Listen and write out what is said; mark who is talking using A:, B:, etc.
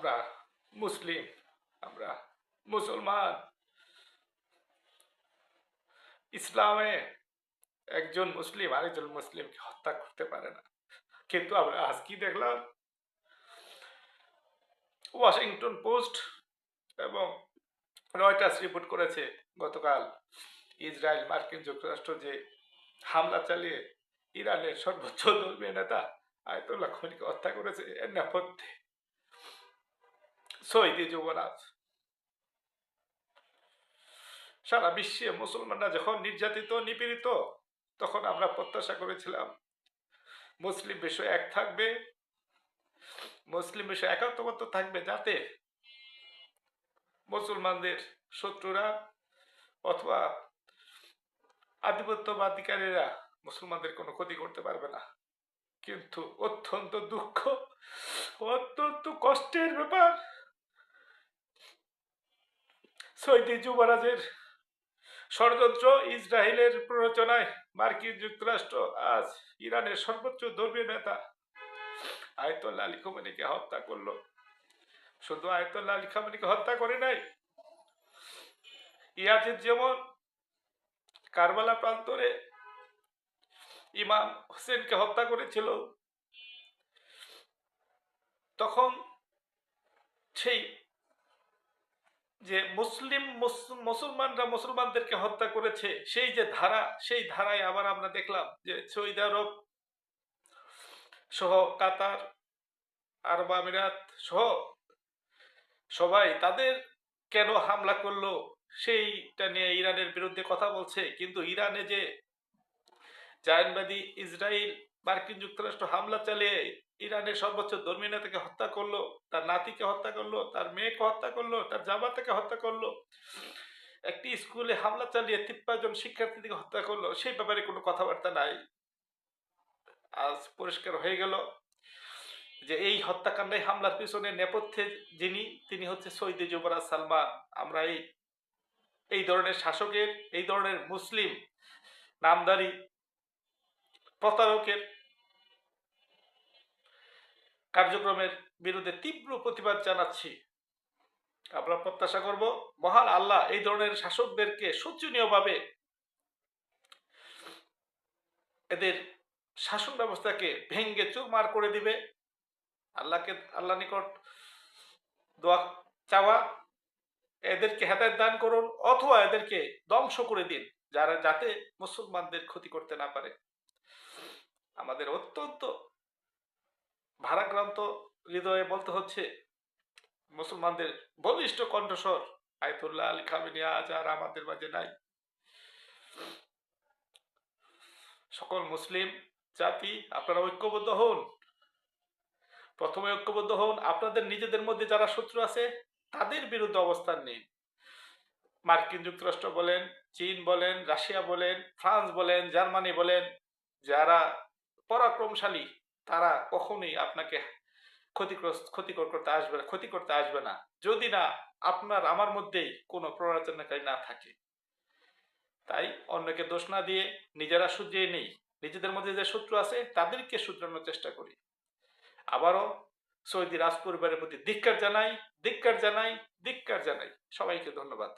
A: আমরা মুসলিম, আমরা মুসলমান। ইসলামে একজন মুসলিম আরেকজন মুসলিমকে হত্যা করতে পারে না, কিন্তু আমরা আজ কি দেখলাম? ওয়াশিংটন পোস্ট এবং রয়টার্স রিপোর্ট করেছে গতকাল ইসরায়েল মার্কিন যুক্তরাষ্ট্র যে হামলা চালিয়ে ইরানের সর্বোচ্চ ধর্মীয় নেতা আয়াতুল্লাহ খমেনিকে হত্যা করেছে। এর নেপথ্যে সৌদি যুবরাজ। সারা বিশ্বে মুসলমানরা যখন নির্যাতিত নিপীড়িত, তখন আমরা প্রত্যাশা করেছিলাম মুসলিম বিশ্ব এক থাকবে, মুসলিম বিশ্ব একাত্মবদ্ধ থাকবে, যাতে মুসলমানদের শত্রুরা অথবা আধিপত্যবাদীকারীরা মুসলমানদের কোনো ক্ষতি করতে পারবে না। কিন্তু অত্যন্ত দুঃখ, অত্যন্ত কষ্টের ব্যাপার, সৌদি যুবরাজের ষড়যন্ত্র, ইসরায়েলের প্ররোচনায় মার্কিন যুক্তরাষ্ট্র আজ ইরানের সর্বোচ্চ ধর্মীয় নেতা আয়াতুল্লাহ আলী খোমেনিকে হত্যা করলো। শুধু আয়াতুল্লাহ আলী খোমেনিকে হত্যা করে নাই, ইয়াজিদ যেমন কারবালা প্রান্তরে ইমাম হোসেনকে হত্যা করেছিল, তখন সেই যে মুসলমানরা মুসলমানদেরকে হত্যা করেছে সেই যে ধারা, সেই ধারায় আবার আমরা দেখলাম যে সৌদি আরব সহ কাতার, আরব আমিরাত সহ সবাই তাদের কেন হামলা করলো সেইটা নিয়ে ইরানের বিরুদ্ধে কথা বলছে। কিন্তু ইরানে যে জায়নবাদী ইসরায়েল মার্কিন যুক্তরাষ্ট্র হামলা চালিয়ে ইরানের সর্বোচ্চ ধর্মীয় নেতাকে হত্যা করলো, তার নাতিকে হত্যা করলো, তার মেয়েকে হত্যা করলো, তার জামাতাকে হত্যা করলো, একটি স্কুলে হামলা চালিয়ে 53 জন শিক্ষার্থীকে হত্যা করলো, সেই ব্যাপারে কোনো কথাবার্তা নাই। আজ পরিষ্কার হয়ে গেল যে এই হত্যাকাণ্ডে হামলার পিছনে নেপথ্যে যিনি, তিনি হচ্ছে সৌদি যুবরাজ সালমান। আমরা এই ধরনের শাসকের, এই ধরনের মুসলিম নামধারী প্রতারকের কার্যক্রমের বিরুদ্ধে তীব্র প্রতিবাদ জানাচ্ছি। আমরা প্রত্যাশা করব মহান আল্লাহ এই ধরনের শাসকদেরকে শোচনীয়ভাবে এদের শাসন ব্যবস্থাকে ভেঙ্গে চুরমার করে দিবে। আল্লাহ নিকট দোয়া চাওয়া, এদেরকে হেদায়েত দান করুন অথবা এদেরকে ধ্বংস করে দিন, যাতে মুসলমানদের ক্ষতি করতে না পারে। আমাদের অত্যন্ত ভারাক্রান্ত হৃদয়ে বলতে হচ্ছে, মুসলমানদের বলিষ্ঠ কণ্ঠস্বর আয়াতুল্লাহ আলী খামেনি আজ আর আমাদের মাঝে নাই। সকল মুসলিম জাতি আপনারা ঐক্যবদ্ধ হন, প্রথমে ঐক্যবদ্ধ হন, আপনাদের নিজেদের মধ্যে যারা শত্রু আছে তাদের বিরুদ্ধে অবস্থান নিন। মার্কিন যুক্তরাষ্ট্র বলেন, চীন বলেন, রাশিয়া বলেন, ফ্রান্স বলেন, জার্মানি বলেন, যারা পরাক্রমশালী তারা কখনোই আপনাকে ক্ষতি করতে আসবে না, যদি না আপনার আমার মধ্যেই কোনো প্ররোচনাকারী না থাকে। তাই অন্যকে দোষ না দিয়ে নিজেরা শুধরিয়ে নেই, নিজেদের মধ্যে যে শত্রু আছে তাদেরকে শুধরানোর চেষ্টা করি। আবারও সৌদি রাজ পরিবারের প্রতি ধিক্কার জানাই, ধিক্কার জানাই, ধিক্কার জানাই। সবাইকে ধন্যবাদ।